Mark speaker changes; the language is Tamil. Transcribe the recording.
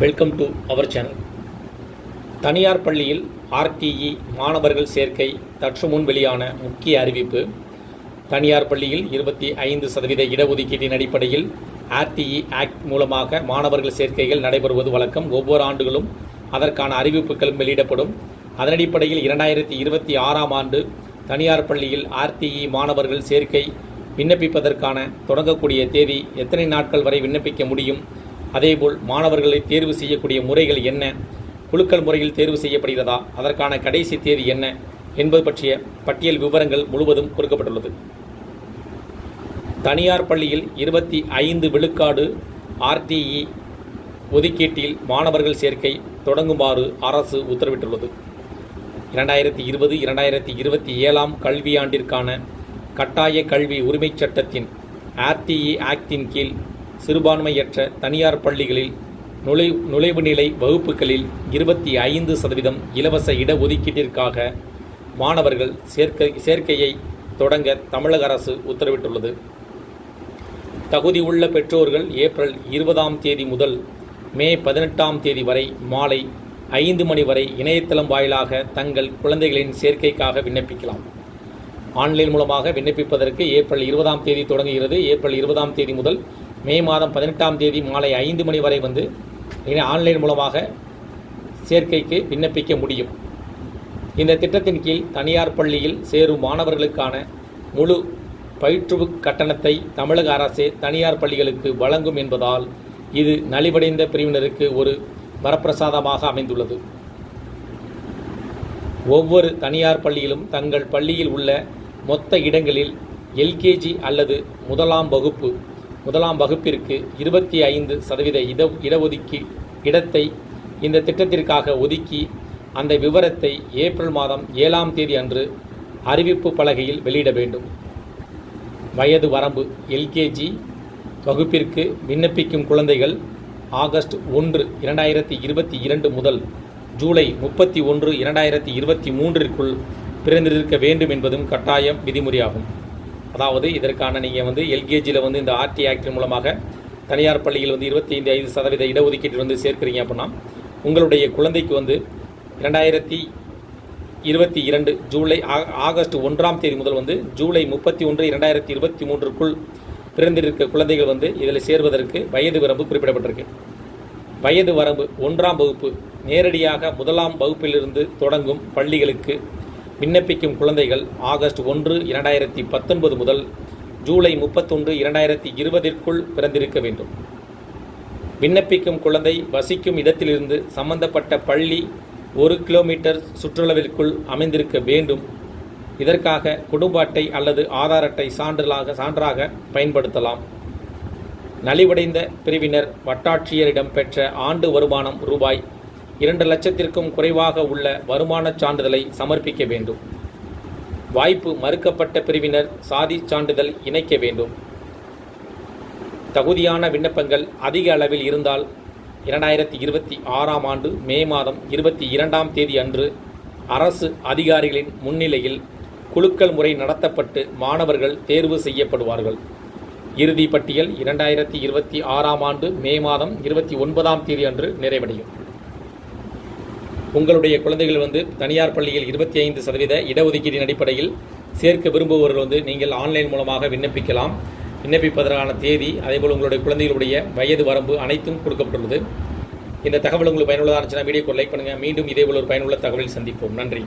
Speaker 1: Welcome to our channel. தனியார் பள்ளியில் ஆர்டிஇ மாணவர்கள் சேர்க்கை சற்று முன் வெளியான முக்கிய அறிவிப்பு. தனியார் பள்ளியில் 25% இடஒதுக்கீட்டின் அடிப்படையில் ஆர்டிஇ ஆக்ட் மூலமாக மாணவர்கள் சேர்க்கைகள் நடைபெறுவது வழக்கம். ஒவ்வொரு ஆண்டுகளும் அதற்கான அறிவிப்புகளும் வெளியிடப்படும். அதன் அடிப்படையில் 2026ஆம் ஆண்டு தனியார் பள்ளியில் ஆர்டிஇ மாணவர்கள் சேர்க்கை விண்ணப்பிப்பதற்கான தொடங்கக்கூடிய தேதி, எத்தனை நாட்கள் வரை விண்ணப்பிக்க முடியும், அதேபோல் மாணவர்களை தேர்வு செய்யக்கூடிய முறைகள் என்ன, குலுக்கல் முறையில் தேர்வு செய்யப்படுகிறதா, அதற்கான கடைசி தேதி என்ன என்பது பற்றிய பட்டியல் விவரங்கள் முழுவதும் கொடுக்கப்பட்டுள்ளது. தனியார் பள்ளியில் 25 விழுக்காடு ஆர்டிஇ ஒதுக்கீட்டில் மாணவர்கள் சேர்க்கை தொடங்குமாறு அரசு உத்தரவிட்டுள்ளது. 2020-2027 கல்வியாண்டிற்கான கட்டாய கல்வி உரிமைச் சட்டத்தின் ஆர்டிஇ ஆக்டின் கீழ் சிறுபான்மையற்ற தனியார் பள்ளிகளில் நுழைவு நிலை வகுப்புகளில் 25% இலவச இடஒதுக்கீட்டிற்காக மாணவர்கள் சேர்க்கையை தொடங்க தமிழக அரசு உத்தரவிட்டுள்ளது. தகுதி உள்ள பெற்றோர்கள் ஏப்ரல் 20ஆம் தேதி முதல் மே 18ஆம் தேதி வரை மாலை 5 மணி வரை இணையதளம் வாயிலாக தங்கள் குழந்தைகளின் சேர்க்கைக்காக விண்ணப்பிக்கலாம். ஆன்லைன் மூலமாக விண்ணப்பிப்பதற்கு ஏப்ரல் 20ஆம் தேதி தொடங்குகிறது. ஏப்ரல் 20ஆம் தேதி முதல் மே மாதம் 18ஆம் தேதி மாலை 5 மணி வரை ஆன்லைன் மூலமாக சேர்க்கைக்கு விண்ணப்பிக்க முடியும். இந்த திட்டத்தின் கீழ் தனியார் பள்ளியில் சேரும் மாணவர்களுக்கான முழு பயிற்றுவு கட்டணத்தை தமிழக அரசே தனியார் பள்ளிகளுக்கு வழங்கும் என்பதால் இது நலிவடைந்த பிரிவினருக்கு ஒரு வரப்பிரசாதமாக அமைந்துள்ளது. ஒவ்வொரு தனியார் பள்ளியிலும் தங்கள் பள்ளியில் உள்ள மொத்த இடங்களில் எல்கேஜி அல்லது முதலாம் வகுப்பிற்கு 25% இடத்தை இந்த திட்டத்திற்காக ஒதுக்கி அந்த விவரத்தை ஏப்ரல் மாதம் 7ஆம் தேதி அன்று அறிவிப்பு பலகையில் வெளியிட வேண்டும். வயது வரம்பு: எல்கேஜி வகுப்பிற்கு விண்ணப்பிக்கும் குழந்தைகள் ஆகஸ்ட் 1, 2022 முதல் ஜூலை 31, 2023 பிறந்திருக்க வேண்டும் என்பதும் கட்டாயம் விதிமுறையாகும். அதாவது இதற்கான நீங்கள் எல்கேஜியில் இந்த ஆர்டி ஆக்டின் மூலமாக தனியார் பள்ளியில் 25% இடஒதுக்கீட்டில் சேர்க்குறீங்க அப்படின்னா உங்களுடைய குழந்தைக்கு 2022 ஆகஸ்ட் 1ஆம் தேதி முதல் ஜூலை 31, 2023 பிறந்திருக்க குழந்தைகள் இதில் சேர்வதற்கு வயது வரம்பு குறிப்பிடப்பட்டிருக்கு. வயது வரம்பு: 1ஆம் வகுப்பு நேரடியாக முதலாம் வகுப்பிலிருந்து தொடங்கும் பள்ளிகளுக்கு விண்ணப்பிக்கும் குழந்தைகள் ஆகஸ்ட் 1, 2019 முதல் ஜூலை 31, 2020 பிறந்திருக்க வேண்டும். விண்ணப்பிக்கும் குழந்தை வசிக்கும் இடத்திலிருந்து சம்பந்தப்பட்ட பள்ளி 1 கிலோமீட்டர் சுற்றளவிற்குள் அமைந்திருக்க வேண்டும். இதற்காக குடும்ப அட்டை அல்லது ஆதார் அட்டை சான்றாக பயன்படுத்தலாம். நலிவடைந்த பிரிவினர் வட்டாட்சியரிடம் பெற்ற ஆண்டு வருமானம் ரூபாய் 2 லட்சத்திற்கும் குறைவாக உள்ள வருமானச் சான்றிதழை சமர்ப்பிக்க வேண்டும். வாய்ப்பு மறுக்கப்பட்ட பிரிவினர் சாதி சான்றிதழ் இணைக்க வேண்டும். தகுதியான விண்ணப்பங்கள் அதிக அளவில் இருந்தால் 2026ஆம் ஆண்டு மே மாதம் 22ஆம் தேதி அன்று அரசு அதிகாரிகளின் முன்னிலையில் குலுக்கல் முறை நடத்தப்பட்டு மாணவர்கள் தேர்வு செய்யப்படுவார்கள். இறுதி பட்டியல் 2026ஆம் ஆண்டு மே மாதம் 29ஆம் தேதி அன்று நிறைவடையும். உங்களுடைய குழந்தைகள் தனியார் பள்ளியில் 25% இடஒதுக்கீட்டின் அடிப்படையில் சேர்க்க விரும்புபவர்கள் நீங்கள் ஆன்லைன் மூலமாக விண்ணப்பிக்கலாம். விண்ணப்பிப்பதற்கான தேதி, அதேபோல் உங்களுடைய குழந்தைகளுடைய வயது வரம்பு அனைத்தும் கொடுக்கப்பட்டுள்ளது. இந்த தகவல் உங்களுக்கு பயனுள்ளதாக இருந்துச்சுன்னா வீடியோக்கு லைக் பண்ணுங்கள். மீண்டும் இதேபோல் ஒரு பயனுள்ள தகவலில் சந்திப்போம். நன்றி.